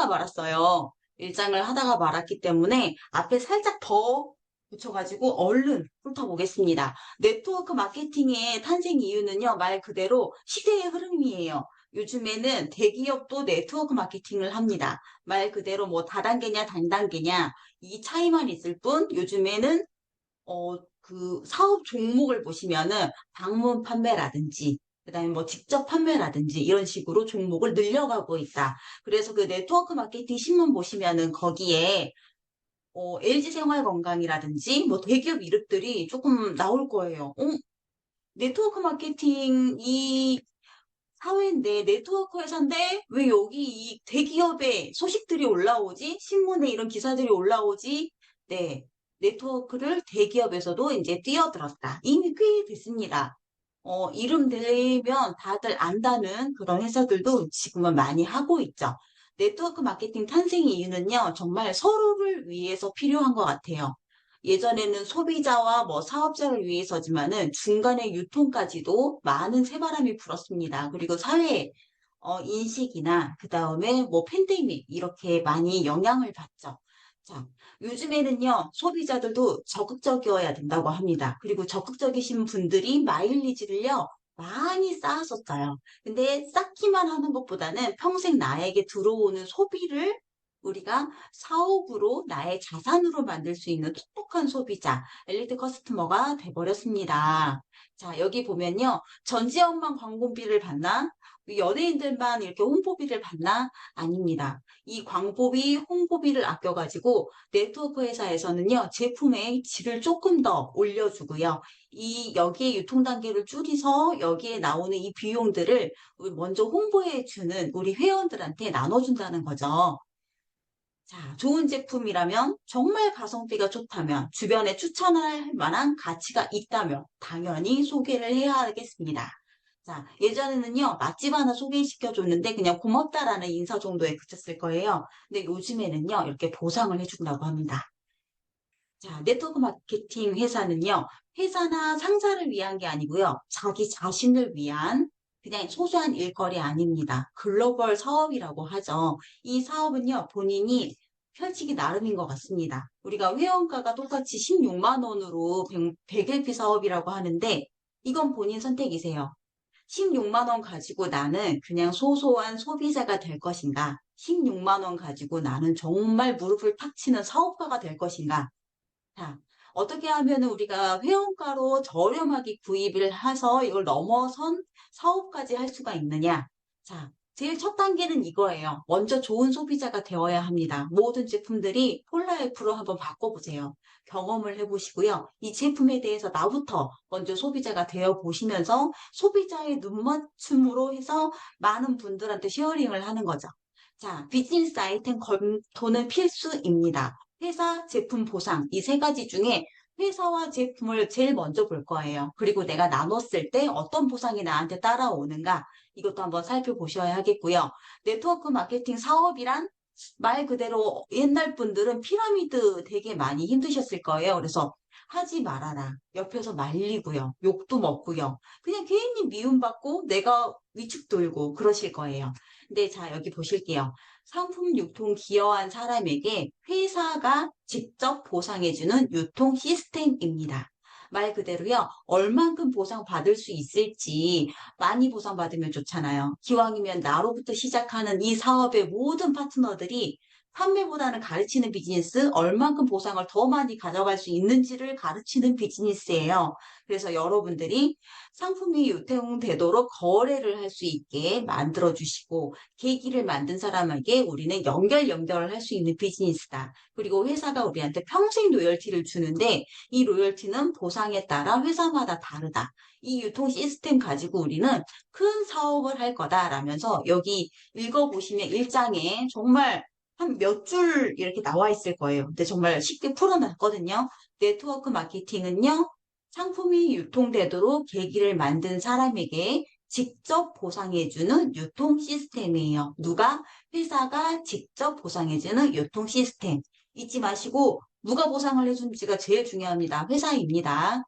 하다가 말았어요. 일장을 하다가 말았기 때문에 앞에 살짝 더 붙여가지고 얼른 훑어보겠습니다. 네트워크 마케팅의 탄생 이유는요, 말 그대로 시대의 흐름이에요. 요즘에는 대기업도 네트워크 마케팅을 합니다. 말 그대로 뭐 다단계냐 단단계냐 이 차이만 있을 뿐 요즘에는 그 사업 종목을 보시면은 방문 판매라든지, 그다음에 뭐 직접 판매라든지 이런 식으로 종목을 늘려가고 있다. 그래서 그 네트워크 마케팅 신문 보시면은 거기에 LG생활건강이라든지 뭐 대기업 이름들이 조금 나올 거예요. 네트워크 마케팅 이 사회인데 네트워크 회사인데 왜 여기 이 대기업의 소식들이 올라오지? 신문에 이런 기사들이 올라오지? 네. 네트워크를 대기업에서도 이제 뛰어들었다. 이미 꽤 됐습니다. 이름 들리면 다들 안다는 그런 회사들도 지금은 많이 하고 있죠. 네트워크 마케팅 탄생 이유는요, 정말 서로를 위해서 필요한 것 같아요. 예전에는 소비자와 뭐 사업자를 위해서지만은 중간에 유통까지도 많은 새바람이 불었습니다. 그리고 사회 인식이나 그 다음에 뭐 팬데믹 이렇게 많이 영향을 받죠. 자, 요즘에는요, 소비자들도 적극적이어야 된다고 합니다. 그리고 적극적이신 분들이 마일리지를요, 많이 쌓았었어요. 근데 쌓기만 하는 것보다는 평생 나에게 들어오는 소비를 우리가 사업으로 나의 자산으로 만들 수 있는 똑똑한 소비자, 엘리트 커스터머가 돼버렸습니다. 자, 여기 보면요. 전 지역만 광고비를 받나? 연예인들만 이렇게 홍보비를 받나? 아닙니다. 이 광고비, 홍보비를 아껴가지고 네트워크 회사에서는요, 제품의 질을 조금 더 올려주고요. 여기에 유통 단계를 줄여서 여기에 나오는 이 비용들을 먼저 홍보해주는 우리 회원들한테 나눠준다는 거죠. 자, 좋은 제품이라면, 정말 가성비가 좋다면, 주변에 추천할 만한 가치가 있다면, 당연히 소개를 해야 하겠습니다. 자, 예전에는요, 맛집 하나 소개시켜줬는데, 그냥 고맙다라는 인사 정도에 그쳤을 거예요. 근데 요즘에는요, 이렇게 보상을 해준다고 합니다. 자, 네트워크 마케팅 회사는요, 회사나 상사를 위한 게 아니고요, 자기 자신을 위한 그냥 소소한 일거리 아닙니다. 글로벌 사업이라고 하죠. 이 사업은요, 본인이 펼치기 나름인 것 같습니다. 우리가 회원가가 똑같이 16만 원으로 100LP 사업이라고 하는데, 이건 본인 선택이세요. 16만 원 가지고 나는 그냥 소소한 소비자가 될 것인가? 16만 원 가지고 나는 정말 무릎을 탁 치는 사업가가 될 것인가? 자, 어떻게 하면 우리가 회원가로 저렴하게 구입을 해서 이걸 넘어선 사업까지 할 수가 있느냐? 자, 제일 첫 단계는 이거예요. 먼저 좋은 소비자가 되어야 합니다. 모든 제품들이 폴라이프로 한번 바꿔보세요. 경험을 해보시고요. 이 제품에 대해서 나부터 먼저 소비자가 되어 보시면서 소비자의 눈맞춤으로 해서 많은 분들한테 쉐어링을 하는 거죠. 자, 비즈니스 아이템 검토는 필수입니다. 회사, 제품, 보상 이 세 가지 중에 회사와 제품을 제일 먼저 볼 거예요. 그리고 내가 나눴을 때 어떤 보상이 나한테 따라오는가 이것도 한번 살펴보셔야 하겠고요. 네트워크 마케팅 사업이란 말 그대로 옛날 분들은 피라미드 되게 많이 힘드셨을 거예요. 그래서 하지 말아라. 옆에서 말리고요. 욕도 먹고요. 그냥 괜히 미움받고 내가 위축 돌고 그러실 거예요. 근데 자, 여기 보실게요. 상품 유통 기여한 사람에게 회사가 직접 보상해주는 유통 시스템입니다. 말 그대로요, 얼만큼 보상받을 수 있을지 많이 보상받으면 좋잖아요. 기왕이면 나로부터 시작하는 이 사업의 모든 파트너들이 판매보다는 가르치는 비즈니스, 얼만큼 보상을 더 많이 가져갈 수 있는지를 가르치는 비즈니스예요. 그래서 여러분들이 상품이 유통되도록 거래를 할 수 있게 만들어 주시고, 계기를 만든 사람에게 우리는 연결을 할 수 있는 비즈니스다. 그리고 회사가 우리한테 평생 로열티를 주는데 이 로열티는 보상에 따라 회사마다 다르다. 이 유통 시스템 가지고 우리는 큰 사업을 할 거다라면서 여기 읽어보시면 일장에 정말 한 몇 줄 이렇게 나와 있을 거예요. 근데 정말 쉽게 풀어놨거든요. 네트워크 마케팅은요, 상품이 유통되도록 계기를 만든 사람에게 직접 보상해주는 유통 시스템이에요. 누가? 회사가 직접 보상해주는 유통 시스템. 잊지 마시고 누가 보상을 해준지가 제일 중요합니다. 회사입니다.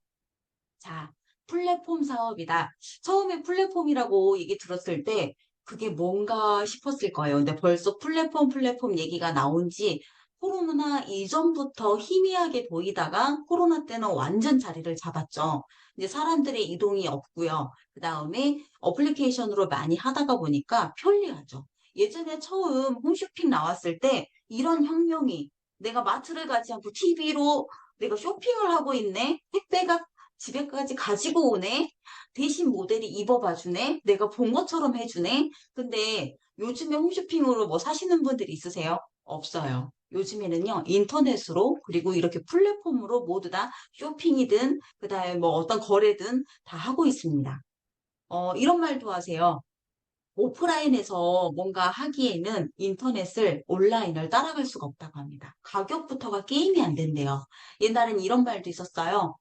자, 플랫폼 사업이다. 처음에 플랫폼이라고 얘기 들었을 때 그게 뭔가 싶었을 거예요. 근데 벌써 플랫폼 얘기가 나온 지 코로나 이전부터 희미하게 보이다가 코로나 때는 완전 자리를 잡았죠. 이제 사람들의 이동이 없고요. 그 다음에 어플리케이션으로 많이 하다가 보니까 편리하죠. 예전에 처음 홈쇼핑 나왔을 때 이런 혁명이 내가 마트를 가지 않고 TV로 내가 쇼핑을 하고 있네? 택배가 집에까지 가지고 오네? 대신 모델이 입어봐 주네? 내가 본 것처럼 해주네? 근데 요즘에 홈쇼핑으로 뭐 사시는 분들이 있으세요? 없어요. 요즘에는요, 인터넷으로, 그리고 이렇게 플랫폼으로 모두 다 쇼핑이든, 그 다음에 뭐 어떤 거래든 다 하고 있습니다. 이런 말도 하세요. 오프라인에서 뭔가 하기에는 인터넷을, 온라인을 따라갈 수가 없다고 합니다. 가격부터가 게임이 안 된대요. 옛날엔 이런 말도 있었어요.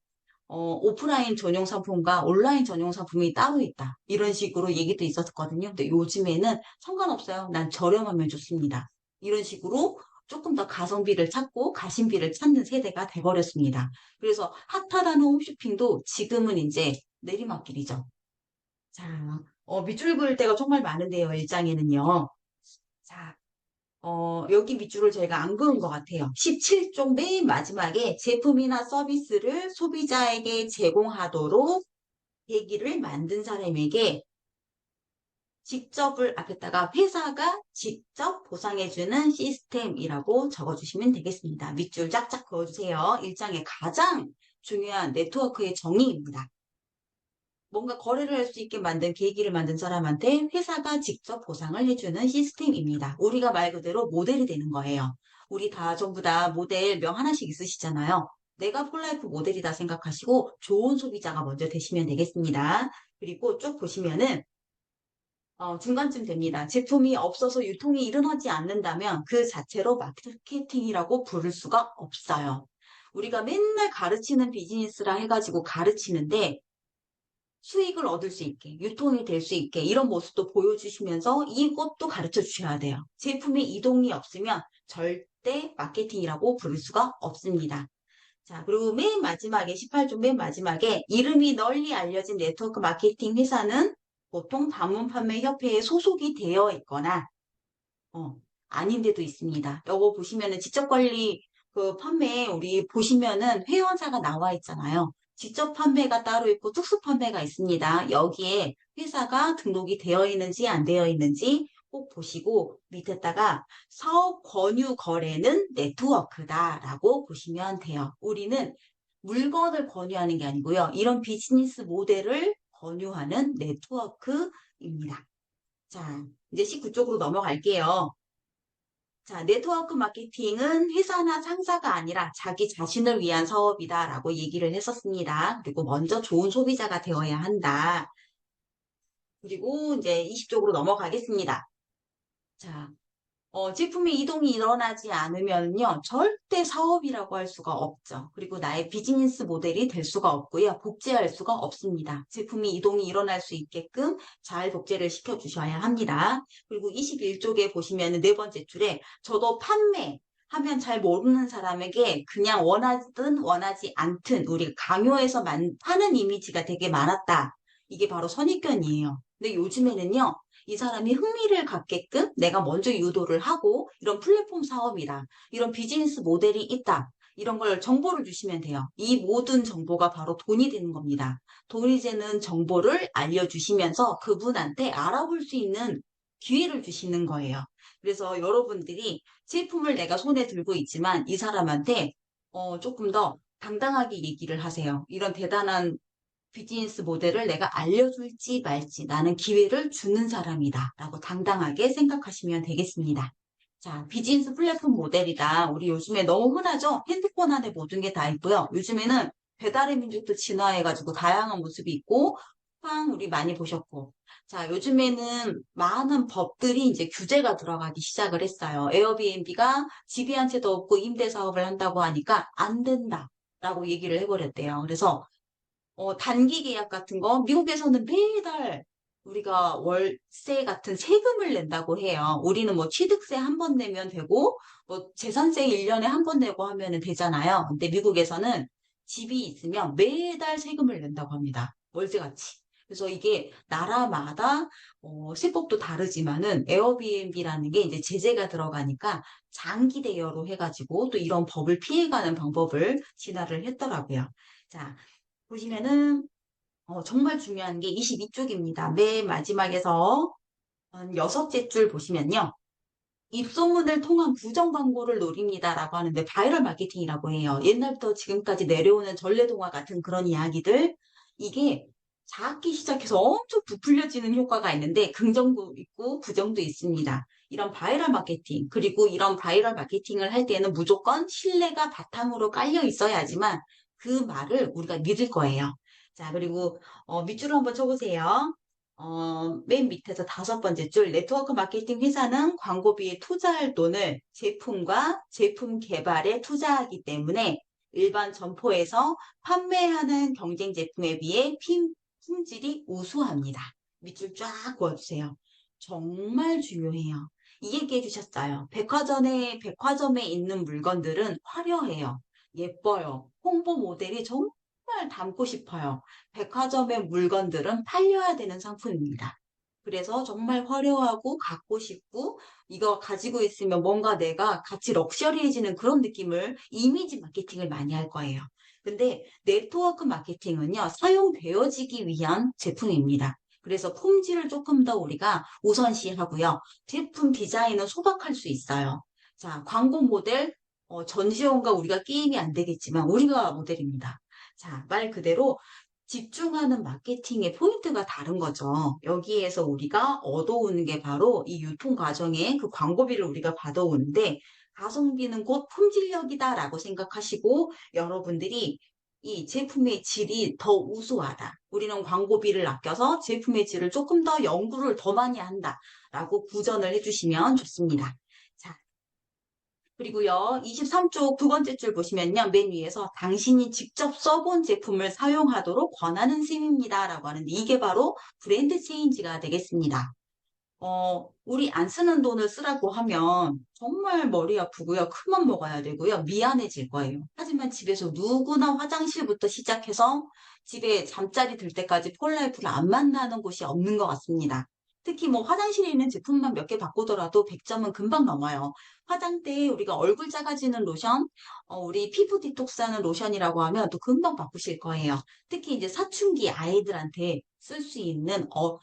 오프라인 전용 상품과 온라인 전용 상품이 따로 있다. 이런 식으로 얘기도 있었거든요. 근데 요즘에는 상관없어요. 난 저렴하면 좋습니다. 이런 식으로 조금 더 가성비를 찾고 가심비를 찾는 세대가 돼버렸습니다. 그래서 핫하다는 홈쇼핑도 지금은 이제 내리막길이죠. 자, 밑줄 그을 때가 정말 많은데요, 일장에는요. 자, 여기 밑줄을 저희가 안 그은 것 같아요. 17쪽 맨 마지막에 제품이나 서비스를 소비자에게 제공하도록 계기를 만든 사람에게 직접을 앞에다가 회사가 직접 보상해주는 시스템이라고 적어주시면 되겠습니다. 밑줄 짝짝 그어주세요. 일장의 가장 중요한 네트워크의 정의입니다. 뭔가 거래를 할 수 있게 만든 계기를 만든 사람한테 회사가 직접 보상을 해주는 시스템입니다. 우리가 말 그대로 모델이 되는 거예요. 우리 다 전부 다 모델명 하나씩 있으시잖아요. 내가 폴라이프 모델이다 생각하시고 좋은 소비자가 먼저 되시면 되겠습니다. 그리고 쭉 보시면은 중간쯤 됩니다. 제품이 없어서 유통이 일어나지 않는다면 그 자체로 마케팅이라고 부를 수가 없어요. 우리가 맨날 가르치는 비즈니스라 해가지고 가르치는데 수익을 얻을 수 있게, 유통이 될 수 있게 이런 모습도 보여주시면서 이것도 가르쳐 주셔야 돼요. 제품의 이동이 없으면 절대 마케팅이라고 부를 수가 없습니다. 자, 그리고 맨 마지막에, 18조 맨 마지막에 이름이 널리 알려진 네트워크 마케팅 회사는 보통 방문판매협회에 소속이 되어 있거나, 어, 아닌 데도 있습니다. 요거 보시면은 직접관리 그 판매 우리 보시면은 회원사가 나와 있잖아요. 직접 판매가 따로 있고 특수 판매가 있습니다. 여기에 회사가 등록이 되어 있는지 안 되어 있는지 꼭 보시고 밑에다가 사업 권유 거래는 네트워크다라고 보시면 돼요. 우리는 물건을 권유하는 게 아니고요. 이런 비즈니스 모델을 권유하는 네트워크입니다. 자, 이제 19쪽으로 넘어갈게요. 자, 네트워크 마케팅은 회사나 상사가 아니라 자기 자신을 위한 사업이다라고 얘기를 했었습니다. 그리고 먼저 좋은 소비자가 되어야 한다. 그리고 이제 20쪽으로 넘어가겠습니다. 자, 제품의 이동이 일어나지 않으면요, 절대 사업이라고 할 수가 없죠. 그리고 나의 비즈니스 모델이 될 수가 없고요, 복제할 수가 없습니다. 제품이 이동이 일어날 수 있게끔 잘 복제를 시켜주셔야 합니다. 그리고 21쪽에 보시면 네 번째 줄에 저도 판매, 하면 잘 모르는 사람에게 그냥 원하든 원하지 않든 우리가 강요해서 파는 이미지가 되게 많았다. 이게 바로 선입견이에요. 근데 요즘에는요, 이 사람이 흥미를 갖게끔 내가 먼저 유도를 하고 이런 플랫폼 사업이다. 이런 비즈니스 모델이 있다. 이런 걸 정보를 주시면 돼요. 이 모든 정보가 바로 돈이 되는 겁니다. 돈이 되는 정보를 알려주시면서 그분한테 알아볼 수 있는 기회를 주시는 거예요. 그래서 여러분들이 제품을 내가 손에 들고 있지만 이 사람한테 조금 더 당당하게 얘기를 하세요. 이런 대단한 비즈니스 모델을 내가 알려줄지 말지 나는 기회를 주는 사람이다 라고 당당하게 생각하시면 되겠습니다. 자, 비즈니스 플랫폼 모델이다. 우리 요즘에 너무 흔하죠? 핸드폰 안에 모든 게 다 있고요. 요즘에는 배달의 민족도 진화해가지고 다양한 모습이 있고, 쿠팡 우리 많이 보셨고. 자, 요즘에는 많은 법들이 이제 규제가 들어가기 시작을 했어요. 에어비앤비가 집이 한 채도 없고 임대 사업을 한다고 하니까 안 된다. 라고 얘기를 해버렸대요. 그래서 단기 계약 같은 거, 미국에서는 매달 우리가 월세 같은 세금을 낸다고 해요. 우리는 뭐 취득세 한 번 내면 되고, 뭐 재산세 1년에 한 번 내고 하면 되잖아요. 근데 미국에서는 집이 있으면 매달 세금을 낸다고 합니다. 월세같이. 그래서 이게 나라마다 세법도 다르지만은 에어비앤비라는 게 이제 제재가 들어가니까 장기 대여로 해가지고 또 이런 법을 피해가는 방법을 진화를 했더라고요. 자, 보시면은 정말 중요한 게 22쪽입니다. 맨 마지막에서 한 6째 줄 보시면요. 입소문을 통한 부정 광고를 노립니다라고 하는데 바이럴 마케팅이라고 해요. 옛날부터 지금까지 내려오는 전래동화 같은 그런 이야기들 이게 작기 시작해서 엄청 부풀려지는 효과가 있는데 긍정도 있고 부정도 있습니다. 이런 바이럴 마케팅 그리고 이런 바이럴 마케팅을 할 때는 무조건 신뢰가 바탕으로 깔려 있어야지만 그 말을 우리가 믿을 거예요. 자, 그리고 밑줄을 한번 쳐보세요. 맨 밑에서 5번째 줄, 네트워크 마케팅 회사는 광고비에 투자할 돈을 제품과 제품 개발에 투자하기 때문에 일반 점포에서 판매하는 경쟁 제품에 비해 품질이 우수합니다. 밑줄 쫙 그어주세요. 정말 중요해요. 이 얘기해 주셨어요. 백화점에 있는 물건들은 화려해요. 예뻐요. 홍보 모델이 정말 담고 싶어요. 백화점의 물건들은 팔려야 되는 상품입니다. 그래서 정말 화려하고 갖고 싶고 이거 가지고 있으면 뭔가 내가 같이 럭셔리해지는 그런 느낌을 이미지 마케팅을 많이 할 거예요. 근데 네트워크 마케팅은요, 사용되어지기 위한 제품입니다. 그래서 품질을 조금 더 우리가 우선시하고요. 제품 디자인은 소박할 수 있어요. 자, 광고 모델, 전지현과 우리가 게임이 안 되겠지만 우리가 모델입니다. 자, 말 그대로 집중하는 마케팅의 포인트가 다른 거죠. 여기에서 우리가 얻어오는 게 바로 이 유통 과정에 그 광고비를 우리가 받아오는데 가성비는 곧 품질력이다라고 생각하시고 여러분들이 이 제품의 질이 더 우수하다. 우리는 광고비를 아껴서 제품의 질을 조금 더 연구를 더 많이 한다라고 구전을 해주시면 좋습니다. 자, 그리고요, 23쪽 2번째 줄 보시면요, 맨 위에서 당신이 직접 써본 제품을 사용하도록 권하는 셈입니다. 라고 하는데, 이게 바로 브랜드 체인지가 되겠습니다. 우리 안 쓰는 돈을 쓰라고 하면 정말 머리 아프고요, 큰맘 먹어야 되고요, 미안해질 거예요. 하지만 집에서 누구나 화장실부터 시작해서 집에 잠자리 들 때까지 폴라이프를 안 만나는 곳이 없는 것 같습니다. 특히 뭐 화장실에 있는 제품만 몇 개 바꾸더라도 100점은 금방 넘어요. 화장대에 우리가 얼굴 작아지는 로션, 우리 피부 디톡스하는 로션이라고 하면 또 금방 바꾸실 거예요. 특히 이제 사춘기 아이들한테 쓸 수 있는 어,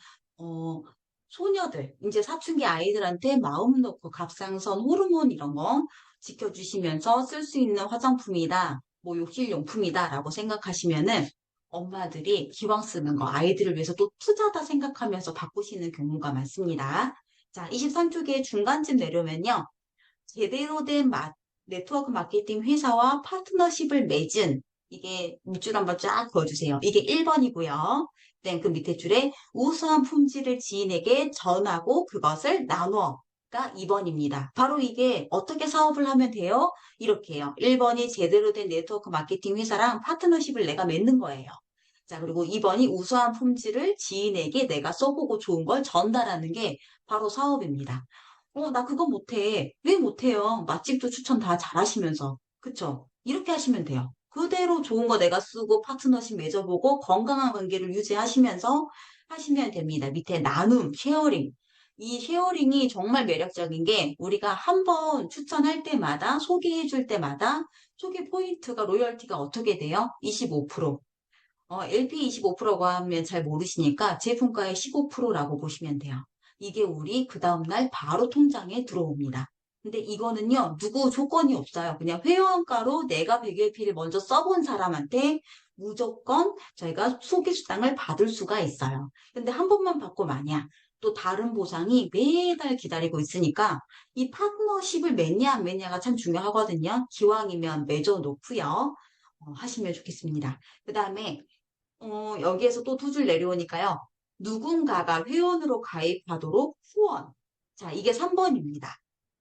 소녀들, 이제 사춘기 아이들한테 마음 놓고 갑상선 호르몬 이런 거 지켜주시면서 쓸 수 있는 화장품이다, 뭐 욕실용품이다라고 생각하시면은 엄마들이 기왕 쓰는 거 아이들을 위해서 또 투자다 생각하면서 바꾸시는 경우가 많습니다. 자, 23쪽에 중간쯤 내려오면요. 제대로 된 네트워크 마케팅 회사와 파트너십을 맺은 이게 밑줄 한번 쫙 그어주세요. 이게 1번이고요. 그 밑에 줄에 우수한 품질을 지인에게 전하고 그것을 나누어가 2번입니다. 바로 이게 어떻게 사업을 하면 돼요? 이렇게요. 1번이 제대로 된 네트워크 마케팅 회사랑 파트너십을 내가 맺는 거예요. 자, 그리고 2번이 우수한 품질을 지인에게 내가 써보고 좋은 걸 전달하는 게 바로 사업입니다. 나 그거 못해. 왜 못해요? 맛집도 추천 다 잘하시면서. 그쵸? 이렇게 하시면 돼요. 그대로 좋은 거 내가 쓰고 파트너십 맺어보고 건강한 관계를 유지하시면서 하시면 됩니다. 밑에 나눔, 쉐어링. 이 쉐어링이 정말 매력적인 게 우리가 한 번 추천할 때마다 소개해 줄 때마다 소개 포인트가 로열티가 어떻게 돼요? 25%. LP 25%고 하면 잘 모르시니까 제품가의 15%라고 보시면 돼요. 이게 우리 그 다음날 바로 통장에 들어옵니다. 근데 이거는요, 누구 조건이 없어요. 그냥 회원가로 내가 100LP를 먼저 써본 사람한테 무조건 저희가 소개수당을 받을 수가 있어요. 근데 한 번만 받고 마냐. 또 다른 보상이 매달 기다리고 있으니까 이 파트너십을 맺냐 안 맺냐가 참 중요하거든요. 기왕이면 맺어놓고요. 하시면 좋겠습니다. 그 다음에 여기에서 또 2줄 내려오니까요. 누군가가 회원으로 가입하도록 후원. 자, 이게 3번입니다.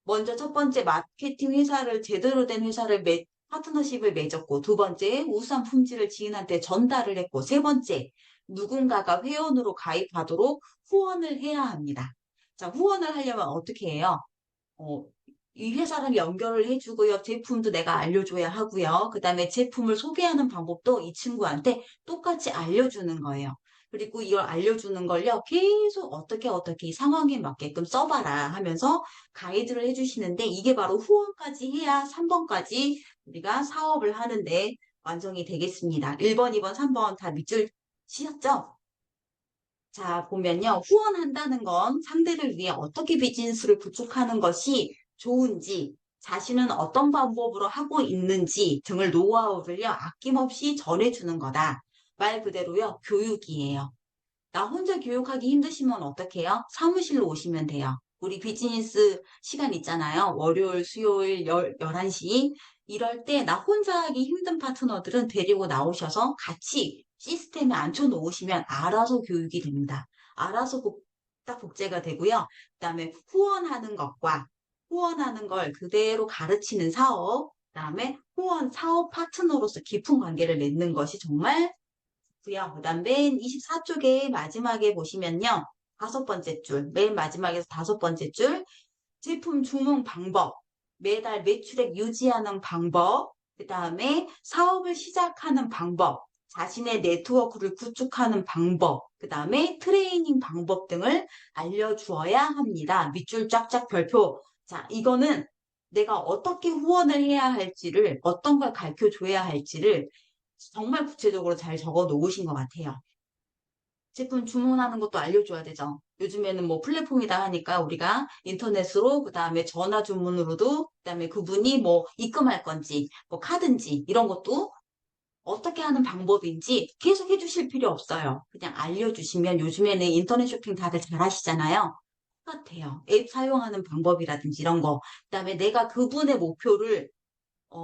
먼저 첫 번째 마케팅 회사를 제대로 된 회사를 파트너십을 맺었고 두 번째 우수한 품질을 지인한테 전달을 했고 세 번째 누군가가 회원으로 가입하도록 후원을 해야 합니다. 자, 후원을 하려면 어떻게 해요? 어, 이 회사랑 연결을 해주고요. 제품도 내가 알려줘야 하고요. 그 다음에 제품을 소개하는 방법도 이 친구한테 똑같이 알려주는 거예요. 그리고 이걸 알려주는 걸요, 계속 어떻게 이 상황에 맞게끔 써봐라 하면서 가이드를 해주시는데, 이게 바로 후원까지 해야 3번까지 우리가 사업을 하는데 완성이 되겠습니다. 1번, 2번, 3번 다 밑줄 치셨죠? 자, 보면요. 후원한다는 건 상대를 위해 어떻게 비즈니스를 구축하는 것이 좋은지, 자신은 어떤 방법으로 하고 있는지 등을 노하우를요, 아낌없이 전해주는 거다. 말 그대로요, 교육이에요. 나 혼자 교육하기 힘드시면 어떡해요? 사무실로 오시면 돼요. 우리 비즈니스 시간 있잖아요. 월요일, 수요일 11시. 이럴 때 나 혼자 하기 힘든 파트너들은 데리고 나오셔서 같이 시스템에 앉혀 놓으시면 알아서 교육이 됩니다. 알아서 딱 복제가 되고요. 그다음에 후원하는 걸 그대로 가르치는 사업, 그다음에 후원 사업 파트너로서 깊은 관계를 맺는 것이 정말 고요. 그다음 맨 24쪽에 마지막에 보시면요. 다섯 번째 줄, 맨 마지막에서 다섯 번째 줄, 제품 주문 방법, 매달 매출액 유지하는 방법, 그 다음에 사업을 시작하는 방법, 자신의 네트워크를 구축하는 방법, 그 다음에 트레이닝 방법 등을 알려주어야 합니다. 밑줄 쫙쫙 별표. 자, 이거는 내가 어떻게 후원을 해야 할지를, 어떤 걸 가르쳐 줘야 할지를 정말 구체적으로 잘 적어 놓으신 것 같아요. 제품 주문하는 것도 알려줘야 되죠. 요즘에는 뭐 플랫폼이다 하니까 우리가 인터넷으로, 그 다음에 전화 주문으로도, 그 다음에 그분이 뭐 입금할 건지, 뭐 카드인지, 이런 것도 어떻게 하는 방법인지 계속 해주실 필요 없어요. 그냥 알려주시면 요즘에는 인터넷 쇼핑 다들 잘 하시잖아요. 똑같아요. 앱 사용하는 방법이라든지 이런 거. 그 다음에 내가 그분의 목표를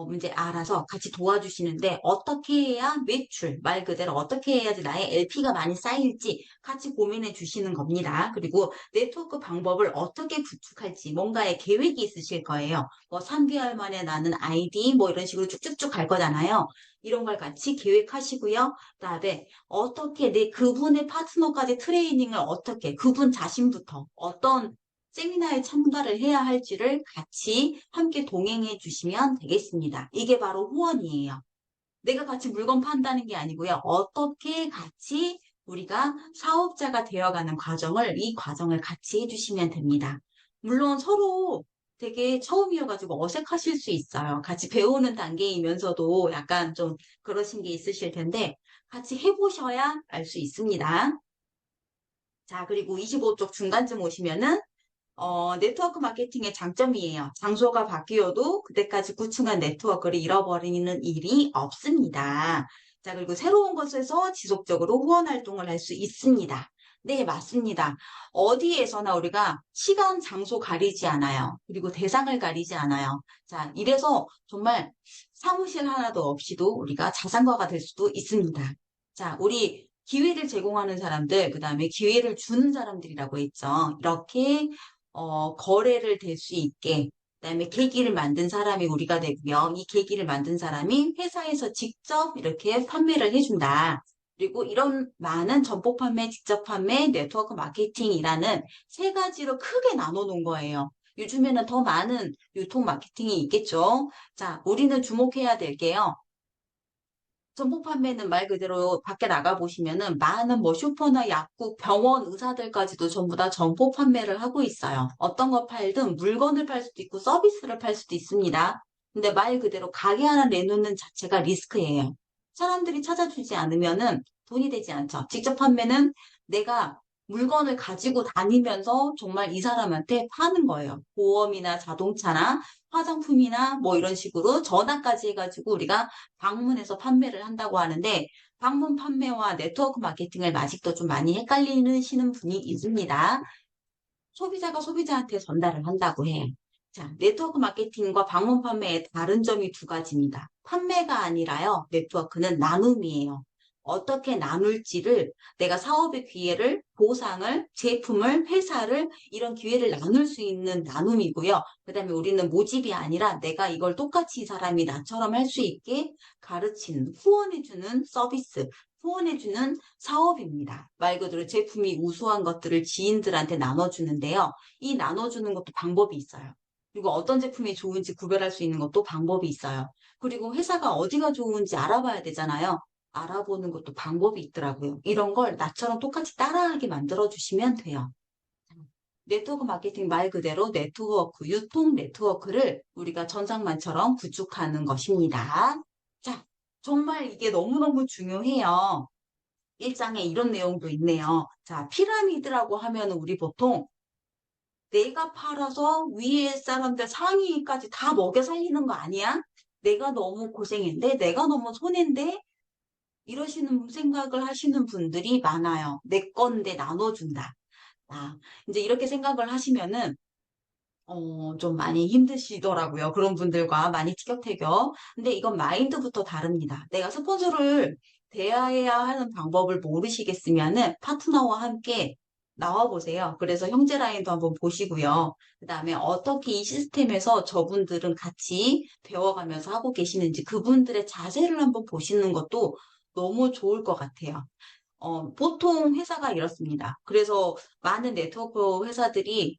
문제 알아서 같이 도와주시는데 어떻게 해야 매출, 말 그대로 어떻게 해야지 나의 LP가 많이 쌓일지 같이 고민해 주시는 겁니다. 그리고 네트워크 방법을 어떻게 구축할지 뭔가의 계획이 있으실 거예요. 뭐 3개월 만에 나는 아이디 뭐 이런 식으로 쭉쭉쭉 갈 거잖아요. 이런 걸 같이 계획하시고요. 그다음에 어떻게 내 그분의 파트너까지 트레이닝을 어떻게 그분 자신부터 어떤 세미나에 참가를 해야 할지를 같이 함께 동행해 주시면 되겠습니다. 이게 바로 후원이에요. 내가 같이 물건 판다는 게 아니고요. 어떻게 같이 우리가 사업자가 되어가는 과정을, 이 과정을 같이 해주시면 됩니다. 물론 서로 되게 처음이어가지고 어색하실 수 있어요. 같이 배우는 단계이면서도 약간 좀 그러신 게 있으실 텐데 같이 해보셔야 알 수 있습니다. 자, 그리고 25쪽 중간쯤 오시면은 네트워크 마케팅의 장점이에요. 장소가 바뀌어도 그때까지 구축한 네트워크를 잃어버리는 일이 없습니다. 자, 그리고 새로운 곳에서 지속적으로 후원 활동을 할 수 있습니다. 네, 맞습니다. 어디에서나 우리가 시간, 장소 가리지 않아요. 그리고 대상을 가리지 않아요. 자, 이래서 정말 사무실 하나도 없이도 우리가 자산가가 될 수도 있습니다. 자, 우리 기회를 제공하는 사람들, 그 다음에 기회를 주는 사람들이라고 했죠. 이렇게 거래를 될 수 있게, 그다음에 계기를 만든 사람이 우리가 되고요. 이 계기를 만든 사람이 회사에서 직접 이렇게 판매를 해준다. 그리고 이런 많은 점포 판매, 직접 판매, 네트워크 마케팅이라는 세 가지로 크게 나눠 놓은 거예요. 요즘에는 더 많은 유통 마케팅이 있겠죠. 자, 우리는 주목해야 될 게요. 정보 판매는 말 그대로 밖에 나가 보시면은 많은 뭐 슈퍼나 약국, 병원, 의사들까지도 전부 다 점포 판매를 하고 있어요. 어떤 거 팔든 물건을 팔 수도 있고 서비스를 팔 수도 있습니다. 근데 말 그대로 가게 하나 내놓는 자체가 리스크예요. 사람들이 찾아주지 않으면은 돈이 되지 않죠. 직접 판매는 내가 물건을 가지고 다니면서 정말 이 사람한테 파는 거예요. 보험이나 자동차나 화장품이나 뭐 이런 식으로 전화까지 해가지고 우리가 방문해서 판매를 한다고 하는데 방문 판매와 네트워크 마케팅을 아직도 좀 많이 헷갈리시는 분이 있습니다. 소비자가 소비자한테 전달을 한다고 해요. 자, 네트워크 마케팅과 방문 판매의 다른 점이 두 가지입니다. 판매가 아니라요, 네트워크는 나눔이에요. 어떻게 나눌지를 내가 사업의 기회를, 보상을, 제품을, 회사를 이런 기회를 나눌 수 있는 나눔이고요. 그다음에 우리는 모집이 아니라 내가 이걸 똑같이 이 사람이 나처럼 할 수 있게 가르치는, 후원해주는 서비스, 후원해주는 사업입니다. 말 그대로 제품이 우수한 것들을 지인들한테 나눠주는데요. 이 나눠주는 것도 방법이 있어요. 그리고 어떤 제품이 좋은지 구별할 수 있는 것도 방법이 있어요. 그리고 회사가 어디가 좋은지 알아봐야 되잖아요. 알아보는 것도 방법이 있더라고요. 이런 걸 나처럼 똑같이 따라하게 만들어 주시면 돼요. 네트워크 마케팅 말 그대로 네트워크, 유통 네트워크를 우리가 전상만처럼 구축하는 것입니다. 자, 정말 이게 너무너무 중요해요. 일장에 이런 내용도 있네요. 자, 피라미드라고 하면 우리 보통 내가 팔아서 위에 사람들 상위까지 다 먹여 살리는 거 아니야? 내가 너무 고생인데, 내가 너무 손해인데, 이러시는 생각을 하시는 분들이 많아요. 내 건데 나눠준다. 아, 이제 이렇게 생각을 하시면은, 좀 많이 힘드시더라고요. 그런 분들과 많이 티격태격. 근데 이건 마인드부터 다릅니다. 내가 스폰서를 대해야 하는 방법을 모르시겠으면은 파트너와 함께 나와보세요. 그래서 형제 라인도 한번 보시고요. 그 다음에 어떻게 이 시스템에서 저분들은 같이 배워가면서 하고 계시는지 그분들의 자세를 한번 보시는 것도 너무 좋을 것 같아요. 보통 회사가 이렇습니다. 그래서 많은 네트워크 회사들이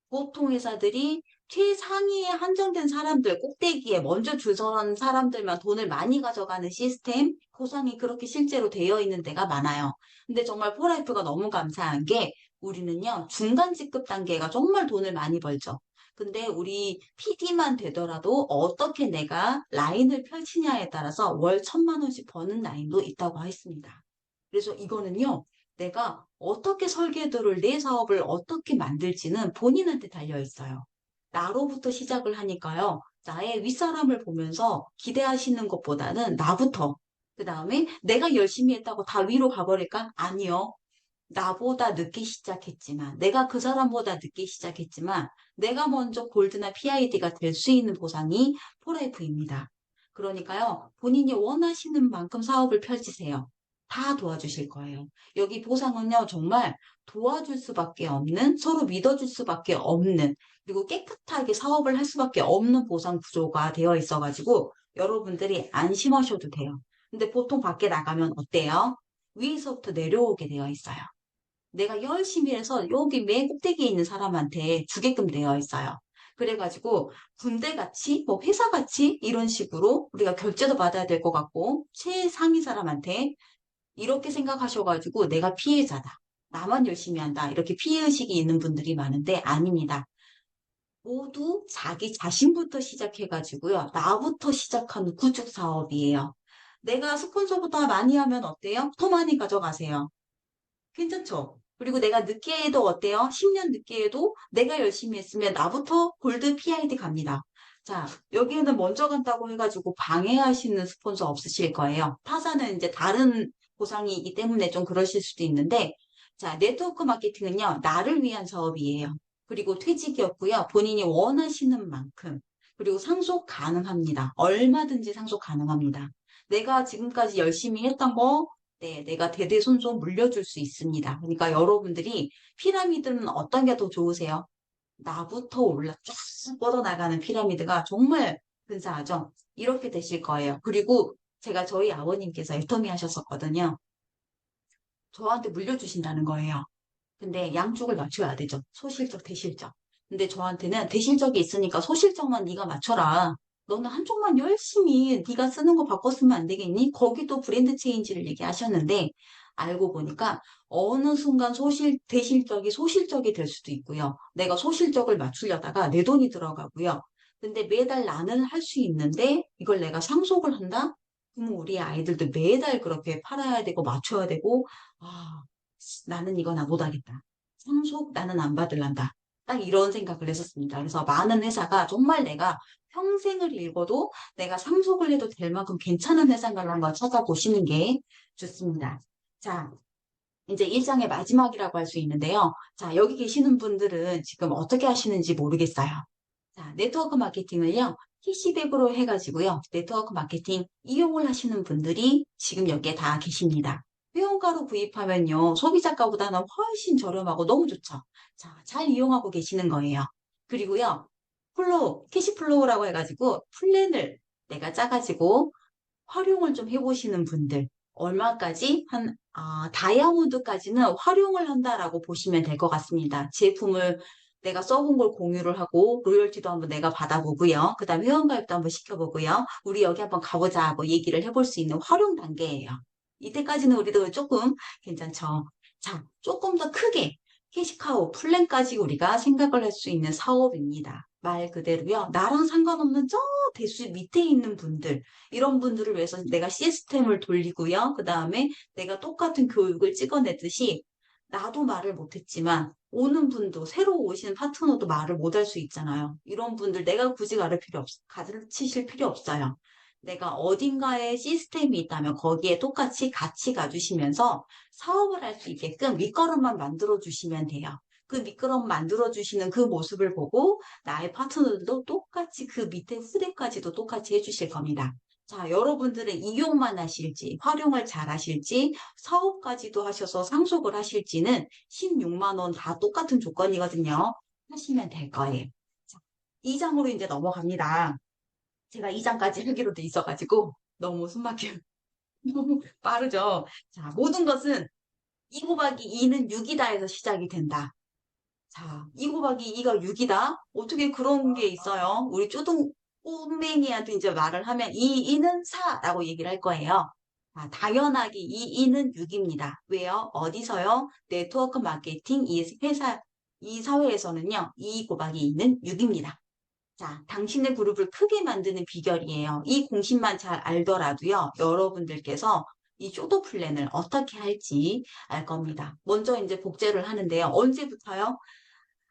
보통 회사들이 최상위에 한정된 사람들, 꼭대기에 먼저 줄 서는 사람들만 돈을 많이 가져가는 시스템, 구성이 그렇게 실제로 되어 있는 데가 많아요. 근데 정말 포라이프가 너무 감사한 게 우리는요, 중간 직급 단계가 정말 돈을 많이 벌죠. 근데 우리 PD만 되더라도 어떻게 내가 라인을 펼치냐에 따라서 월 1,000만 원씩 버는 라인도 있다고 했습니다. 그래서 이거는요, 내가 어떻게 설계도를, 내 사업을 어떻게 만들지는 본인한테 달려 있어요. 나로부터 시작을 하니까요. 나의 윗사람을 보면서 기대하시는 것보다는 나부터. 그 다음에 내가 열심히 했다고 다 위로 가버릴까? 아니요. 나보다 늦게 시작했지만, 내가 그 사람보다 늦게 시작했지만, 내가 먼저 골드나 PID가 될 수 있는 보상이 포라이프입니다. 그러니까요, 본인이 원하시는 만큼 사업을 펼치세요. 다 도와주실 거예요. 여기 보상은요, 정말 도와줄 수밖에 없는, 서로 믿어줄 수밖에 없는, 그리고 깨끗하게 사업을 할 수밖에 없는 보상 구조가 되어 있어가지고, 여러분들이 안심하셔도 돼요. 근데 보통 밖에 나가면 어때요? 위에서부터 내려오게 되어 있어요. 내가 열심히 해서 여기 맨 꼭대기에 있는 사람한테 주게끔 되어 있어요. 그래가지고 군대같이 뭐 회사같이 이런 식으로 우리가 결제도 받아야 될 것 같고 최상위 사람한테 이렇게 생각하셔가지고 내가 피해자다. 나만 열심히 한다. 이렇게 피해의식이 있는 분들이 많은데 아닙니다. 모두 자기 자신부터 시작해가지고요. 나부터 시작하는 구축 사업이에요. 내가 스폰서보다 많이 하면 어때요? 더 많이 가져가세요. 괜찮죠? 그리고 내가 늦게 해도 어때요? 10년 늦게 해도 내가 열심히 했으면 나부터 골드 PID 갑니다. 자, 여기에는 먼저 간다고 해가지고 방해하시는 스폰서 없으실 거예요. 타사는 이제 다른 보상이기 때문에 좀 그러실 수도 있는데, 자, 네트워크 마케팅은요, 나를 위한 사업이에요. 그리고 퇴직이었고요, 본인이 원하시는 만큼, 그리고 상속 가능합니다. 얼마든지 상속 가능합니다. 내가 지금까지 열심히 했던 거, 네, 내가 대대손손 물려줄 수 있습니다. 그러니까 여러분들이 피라미드는 어떤 게 더 좋으세요? 나부터 올라 쫙 뻗어나가는 피라미드가 정말 근사하죠? 이렇게 되실 거예요. 그리고 제가 저희 아버님께서 유터미 하셨었거든요. 저한테 물려주신다는 거예요. 근데 양쪽을 맞춰야 되죠. 소실적, 대실적. 근데 저한테는 대실적이 있으니까 소실적만 네가 맞춰라. 너는 한쪽만 열심히 네가 쓰는 거 바꿔 쓰면 안 되겠니? 거기도 브랜드 체인지를 얘기하셨는데 알고 보니까 어느 순간 대실적이 소실적이 될 수도 있고요. 내가 소실적을 맞추려다가 내 돈이 들어가고요. 근데 매달 나는 할 수 있는데 이걸 내가 상속을 한다? 그럼 우리 아이들도 매달 그렇게 팔아야 되고 맞춰야 되고 아, 나는 이거 나 못하겠다. 상속 나는 안 받을란다. 딱 이런 생각을 했었습니다. 그래서 많은 회사가 정말 내가 평생을 읽어도 내가 상속을 해도 될 만큼 괜찮은 회사를 한번 찾아보시는 게 좋습니다. 자, 이제 일장의 마지막이라고 할 수 있는데요. 자, 여기 계시는 분들은 지금 어떻게 하시는지 모르겠어요. 자, 네트워크 마케팅을요, 캐시백으로 해가지고요, 네트워크 마케팅 이용을 하시는 분들이 지금 여기에 다 계십니다. 회원가로 구입하면요, 소비자가보다는 훨씬 저렴하고 너무 좋죠. 자, 잘 이용하고 계시는 거예요. 그리고요, 캐시플로우라고 해가지고 플랜을 내가 짜가지고 활용을 좀 해보시는 분들, 얼마까지? 다이아몬드까지는 활용을 한다라고 보시면 될 것 같습니다. 제품을 내가 써본 걸 공유를 하고 로열티도 한번 내가 받아보고요. 그다음에 회원가입도 한번 시켜보고요. 우리 여기 한번 가보자 하고 얘기를 해볼 수 있는 활용 단계예요. 이때까지는 우리도 조금 괜찮죠. 자, 조금 더 크게 캐시카우 플랜까지 우리가 생각을 할 수 있는 사업입니다. 말 그대로요. 나랑 상관없는 저 대수 밑에 있는 분들, 이런 분들을 위해서 내가 시스템을 돌리고요. 그 다음에 내가 똑같은 교육을 찍어내듯이 나도 말을 못했지만 오는 분도 새로 오시는 파트너도 말을 못할 수 있잖아요. 이런 분들 내가 굳이 가르치실 필요 없어요. 내가 어딘가에 시스템이 있다면 거기에 똑같이 같이 가주시면서 사업을 할 수 있게끔 밑거름만 만들어 주시면 돼요. 그 밑거름 만들어 주시는 그 모습을 보고 나의 파트너들도 똑같이 그 밑에 후대까지도 똑같이 해주실 겁니다. 자, 여러분들은 이용만 하실지, 활용을 잘 하실지, 사업까지도 하셔서 상속을 하실지는 16만 원 다 똑같은 조건이거든요. 하시면 될 거예요. 자, 2장으로 이제 넘어갑니다. 제가 2장까지 하기로 돼 있어가지고 너무 숨막혀요. 너무 빠르죠? 자, 모든 것은 2 곱하기 2는 6이다 해서 시작이 된다. 자, 2 곱하기 2가 6이다? 어떻게 그런 게 있어요? 우리 꼬맹이한테 이제 말을 하면 이는 4라고 얘기를 할 거예요. 아, 당연하게 이는 6입니다. 왜요? 어디서요? 네트워크 마케팅 이 사회에서는요, 2 곱하기 2는 6입니다. 자, 당신의 그룹을 크게 만드는 비결이에요. 이 공식만 잘 알더라도요, 여러분들께서 이 쇼도 플랜을 어떻게 할지 알 겁니다. 먼저 이제 복제를 하는데요. 언제부터요?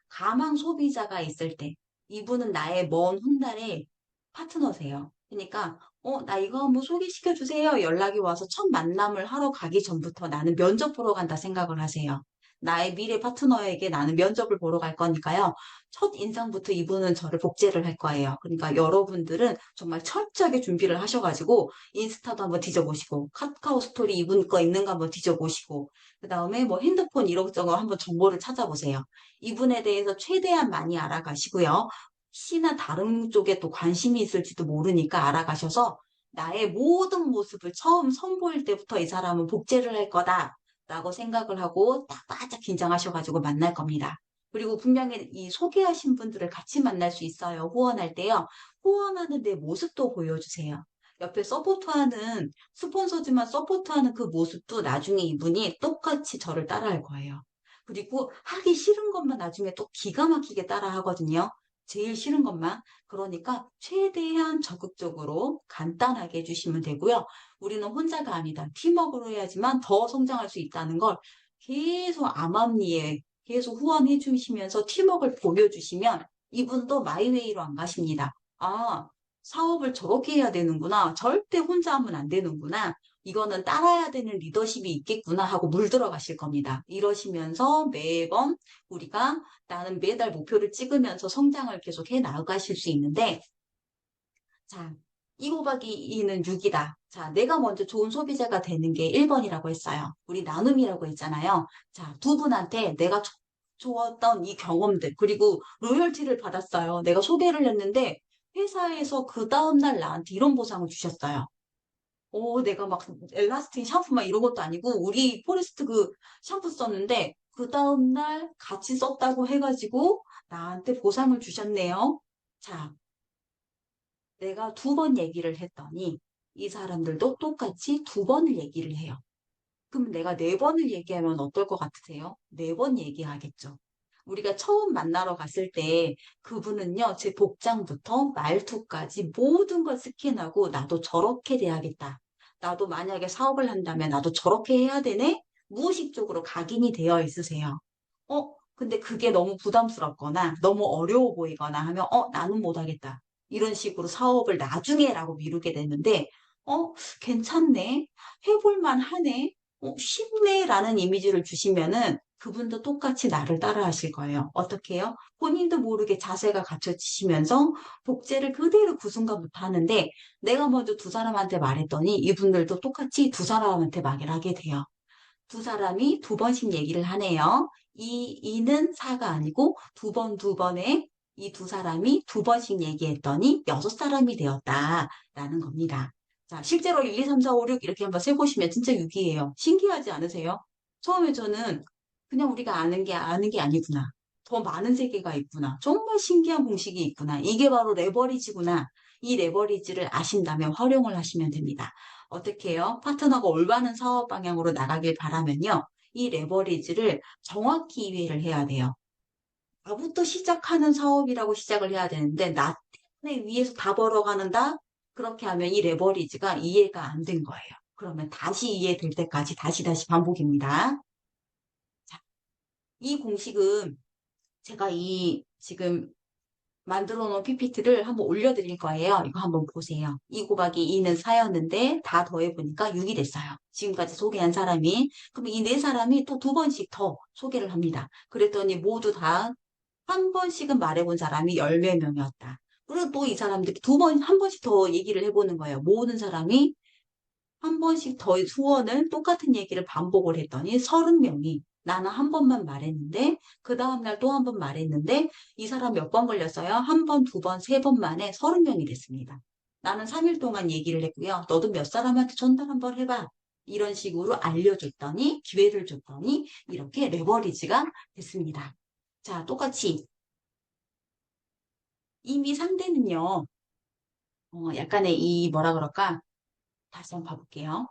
가망 소비자가 있을 때, 이분은 나의 먼 훗날의 파트너세요. 그러니까, 나 이거 한번 소개시켜 주세요. 연락이 와서 첫 만남을 하러 가기 전부터 나는 면접 보러 간다 생각을 하세요. 나의 미래 파트너에게 나는 면접을 보러 갈 거니까요. 첫 인상부터 이분은 저를 복제를 할 거예요. 그러니까 여러분들은 정말 철저하게 준비를 하셔가지고 인스타도 한번 뒤져보시고 카카오 스토리 이분 거 있는가 한번 뒤져보시고 그 다음에 뭐 핸드폰 이것저것 한번 정보를 찾아보세요. 이분에 대해서 최대한 많이 알아가시고요. 혹시나 다른 쪽에 또 관심이 있을지도 모르니까 알아가셔서 나의 모든 모습을 처음 선보일 때부터 이 사람은 복제를 할 거다라고 생각을 하고 딱 바짝 긴장하셔가지고 만날 겁니다. 그리고 분명히 이 소개하신 분들을 같이 만날 수 있어요. 후원할 때요. 후원하는 내 모습도 보여주세요. 옆에 서포트하는 스폰서지만 서포트하는 그 모습도 나중에 이분이 똑같이 저를 따라할 거예요. 그리고 하기 싫은 것만 나중에 또 기가 막히게 따라 하거든요. 제일 싫은 것만. 그러니까 최대한 적극적으로 간단하게 해주시면 되고요. 우리는 혼자가 아니다. 팀워크로 해야지만 더 성장할 수 있다는 걸 계속 암암리에 계속 후원해 주시면서 팀워크를 보여주시면 이분도 마이웨이로 안 가십니다. 아, 사업을 저렇게 해야 되는구나. 절대 혼자 하면 안 되는구나. 이거는 따라야 되는 리더십이 있겠구나 하고 물들어 가실 겁니다. 이러시면서 매번 우리가 나는 매달 목표를 찍으면서 성장을 계속 해 나가실 수 있는데, 자, 2 곱하기 2는 6이다. 자, 내가 먼저 좋은 소비자가 되는 게 1번이라고 했어요. 우리 나눔이라고 했잖아요. 자, 두 분한테 내가 좋았던 이 경험들, 그리고 로열티를 받았어요. 내가 소개를 했는데, 회사에서 그 다음날 나한테 이런 보상을 주셨어요. 내가 막 엘라스틴 샴푸 막 이런 것도 아니고 우리 포레스트 그 샴푸 썼는데 그 다음날 같이 썼다고 해가지고 나한테 보상을 주셨네요. 자, 내가 2번 얘기를 했더니 이 사람들도 똑같이 2번을 얘기를 해요. 그럼 내가 4번을 얘기하면 어떨 것 같으세요? 4번 얘기하겠죠. 우리가 처음 만나러 갔을 때 그분은요, 제 복장부터 말투까지 모든 걸 스캔하고 나도 저렇게 돼야겠다. 나도 만약에 사업을 한다면 나도 저렇게 해야 되네? 무의식적으로 각인이 되어 있으세요. 근데 그게 너무 부담스럽거나 너무 어려워 보이거나 하면, 나는 못하겠다. 이런 식으로 사업을 나중에라고 미루게 되는데, 괜찮네. 해볼만 하네. 쉽네라는 이미지를 주시면은 그분도 똑같이 나를 따라 하실 거예요. 어떻게 해요? 본인도 모르게 자세가 갖춰지시면서 복제를 그대로 그 순간부터 하는데 내가 먼저 두 사람한테 말했더니 이분들도 똑같이 두 사람한테 말을 하게 돼요. 두 사람이 2번씩 얘기를 하네요. 이는 4가 아니고 두 번에 이 두 사람이 2번씩 얘기했더니 6사람이 되었다라는 겁니다. 자, 실제로 1, 2, 3, 4, 5, 6 이렇게 한번 세보시면 진짜 6이에요. 신기하지 않으세요? 처음에 저는 그냥 우리가 아는 게 아니구나. 더 많은 세계가 있구나. 정말 신기한 공식이 있구나. 이게 바로 레버리지구나. 이 레버리지를 아신다면 활용을 하시면 됩니다. 어떻게 해요? 파트너가 올바른 사업 방향으로 나가길 바라면요. 이 레버리지를 정확히 이해를 해야 돼요. 나부터 시작하는 사업이라고 시작을 해야 되는데, 나 때문에 위에서 다 벌어가는다? 그렇게 하면 이 레버리지가 이해가 안 된 거예요. 그러면 다시 이해될 때까지 다시 반복입니다. 자, 이 공식은 제가 이 지금 만들어 놓은 PPT를 한번 올려드릴 거예요. 이거 한번 보세요. 2 곱하기 2는 4였는데 다 더해보니까 6이 됐어요. 지금까지 소개한 사람이. 그럼 이 네 사람이 또 두 번씩 더 소개를 합니다. 그랬더니 모두 다 한 번씩은 말해본 사람이 14명이었다. 그리고 또 이 사람들이 한 번씩 더 얘기를 해보는 거예요. 모든 사람이 한 번씩 더 후원을 똑같은 얘기를 반복을 했더니 30명이 나는 한 번만 말했는데 그 다음날 또 한 번 말했는데 이 사람 몇 번 걸렸어요? 한 번, 두 번, 세 번 만에 30명이 됐습니다. 나는 3일 동안 얘기를 했고요. 너도 몇 사람한테 전달 한번 해봐. 이런 식으로 알려줬더니 기회를 줬더니 이렇게 레버리지가 됐습니다. 자, 똑같이 이미 상대는요. 약간의 이 뭐라 그럴까? 다시 한번 봐볼게요.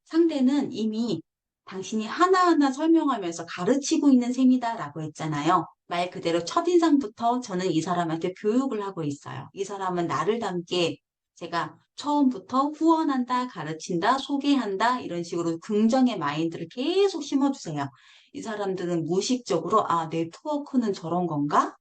상대는 이미 당신이 하나하나 설명하면서 가르치고 있는 셈이다라고 했잖아요. 말 그대로 첫인상부터 저는 이 사람한테 교육을 하고 있어요. 이 사람은 나를 닮게 제가 처음부터 후원한다, 가르친다, 소개한다 이런 식으로 긍정의 마인드를 계속 심어주세요. 이 사람들은 무의식적으로 아, 네트워크는 저런 건가?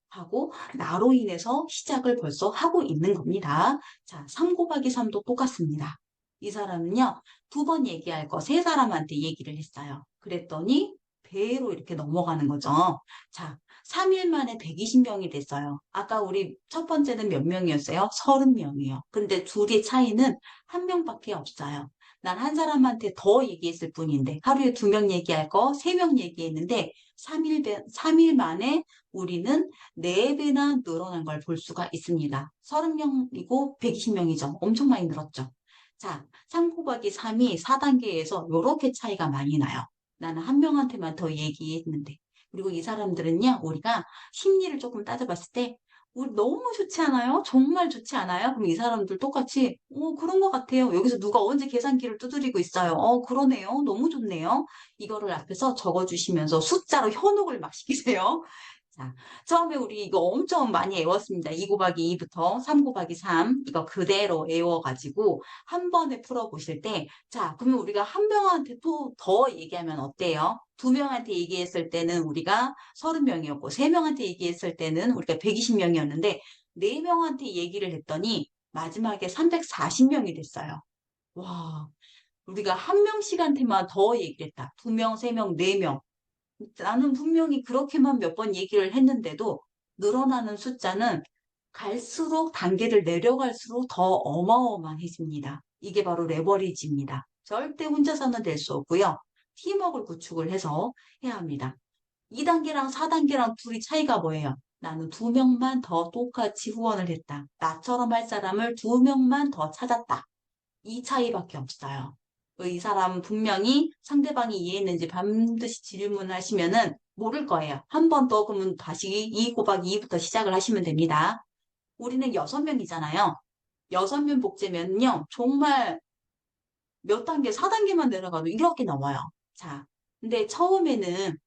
하고 나로 인해서 시작을 벌써 하고 있는 겁니다. 자, 3 곱하기 3도 똑같습니다. 이 사람은요, 두 번 얘기할 거 세 사람한테 얘기를 했어요. 그랬더니 배로 이렇게 넘어가는 거죠. 자, 3일 만에 120명이 됐어요. 아까 우리 첫 번째는 몇 명이었어요? 30명이요. 근데 둘의 차이는 한 명밖에 없어요. 난 한 사람한테 더 얘기했을 뿐인데 하루에 2명 얘기할 거 3명 얘기했는데 3일 만에 우리는 4배나 늘어난 걸 볼 수가 있습니다. 30명이고 120명이죠. 엄청 많이 늘었죠. 자, 3 곱하기 3이 4단계에서 이렇게 차이가 많이 나요. 나는 한 명한테만 더 얘기했는데. 그리고 이 사람들은요, 우리가 심리를 조금 따져봤을 때, 우리 너무 좋지 않아요? 정말 좋지 않아요? 그럼 이 사람들 똑같이, 그런 것 같아요. 여기서 누가 언제 계산기를 두드리고 있어요. 그러네요. 너무 좋네요. 이거를 앞에서 적어주시면서 숫자로 현혹을 막 시키세요. 자, 처음에 우리 이거 엄청 많이 외웠습니다. 2 곱하기 2부터 3 곱하기 3 이거 그대로 외워가지고 한 번에 풀어보실 때 자, 그러면 우리가 한 명한테 또 더 얘기하면 어때요? 2명한테 얘기했을 때는 우리가 30명이었고 3명한테 얘기했을 때는 우리가 120명이었는데 4명한테 얘기를 했더니 마지막에 340명이 됐어요. 와, 우리가 한 명씩한테만 더 얘기를 했다. 2명, 3명, 4명. 나는 분명히 그렇게만 몇 번 얘기를 했는데도 늘어나는 숫자는 갈수록 단계를 내려갈수록 더 어마어마해집니다. 이게 바로 레버리지입니다. 절대 혼자서는 될 수 없고요. 팀워크를 구축을 해서 해야 합니다. 2단계랑 4단계랑 둘이 차이가 뭐예요? 나는 2명만 더 똑같이 후원을 했다. 나처럼 할 사람을 2명만 더 찾았다. 이 차이밖에 없어요. 이 사람은 분명히 상대방이 이해했는지 반드시 질문하시면은 모를 거예요. 한 번 더 그러면 다시 2 곱하기 2부터 시작을 하시면 됩니다. 우리는 6명이잖아요. 6명 복제면요. 정말 몇 단계, 4단계만 내려가도 이렇게 넘어요. 자, 근데 처음에는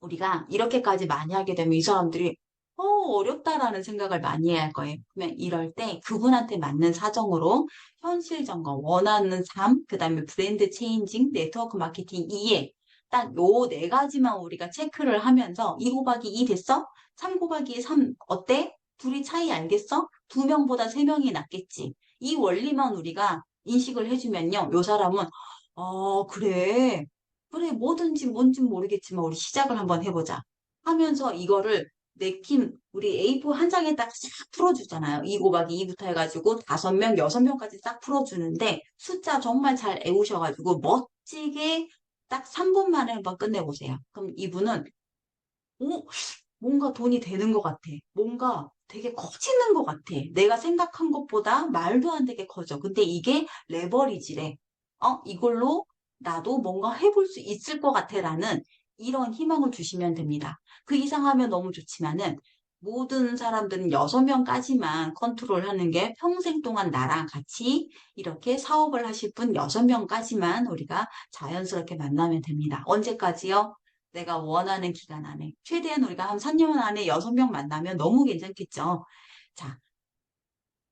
우리가 이렇게까지 많이 하게 되면 이 사람들이 어렵다라는 생각을 많이 해야 할 거예요. 그러면 이럴 때 그분한테 맞는 사정으로 현실 점검, 원하는 삶, 그 다음에 브랜드 체인징, 네트워크 마케팅 이해 딱 요 네 가지만 우리가 체크를 하면서 2 곱하기 2 됐어? 3 곱하기 3 어때? 둘이 차이 알겠어? 2명보다 3명이 낫겠지. 이 원리만 우리가 인식을 해주면요. 요 사람은 그래. 그래, 뭐든지 뭔진 모르겠지만 우리 시작을 한번 해보자. 하면서 이거를 우리 A4 한 장에 딱 싹 풀어주잖아요. 2 곱하기 2부터 해가지고 5명, 6명까지 싹 풀어주는데 숫자 정말 잘 외우셔가지고 멋지게 딱 3분 만에 한번 끝내보세요. 그럼 이분은 오, 뭔가 돈이 되는 것 같아. 뭔가 되게 커지는 것 같아. 내가 생각한 것보다 말도 안 되게 커져. 근데 이게 레버리지래. 이걸로 나도 뭔가 해볼 수 있을 것 같아라는 이런 희망을 주시면 됩니다. 그 이상 하면 너무 좋지만은 모든 사람들은 6명까지만 컨트롤하는 게 평생 동안 나랑 같이 이렇게 사업을 하실 분 6명까지만 우리가 자연스럽게 만나면 됩니다. 언제까지요? 내가 원하는 기간 안에. 최대한 우리가 한 3년 안에 6명 만나면 너무 괜찮겠죠? 자,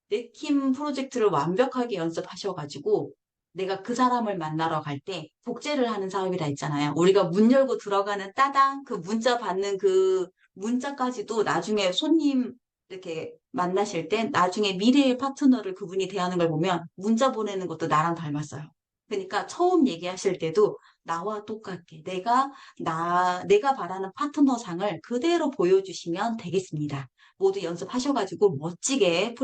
네킴 프로젝트를 완벽하게 연습하셔가지고 내가 그 사람을 만나러 갈 때 복제를 하는 사업이라 했잖아요. 우리가 문 열고 들어가는 따당 그 문자 받는 그 문자까지도 나중에 손님 이렇게 만나실 때 나중에 미래의 파트너를 그분이 대하는 걸 보면 문자 보내는 것도 나랑 닮았어요. 그러니까 처음 얘기하실 때도 나와 똑같게 내가 바라는 파트너상을 그대로 보여주시면 되겠습니다. 모두 연습하셔가지고 멋지게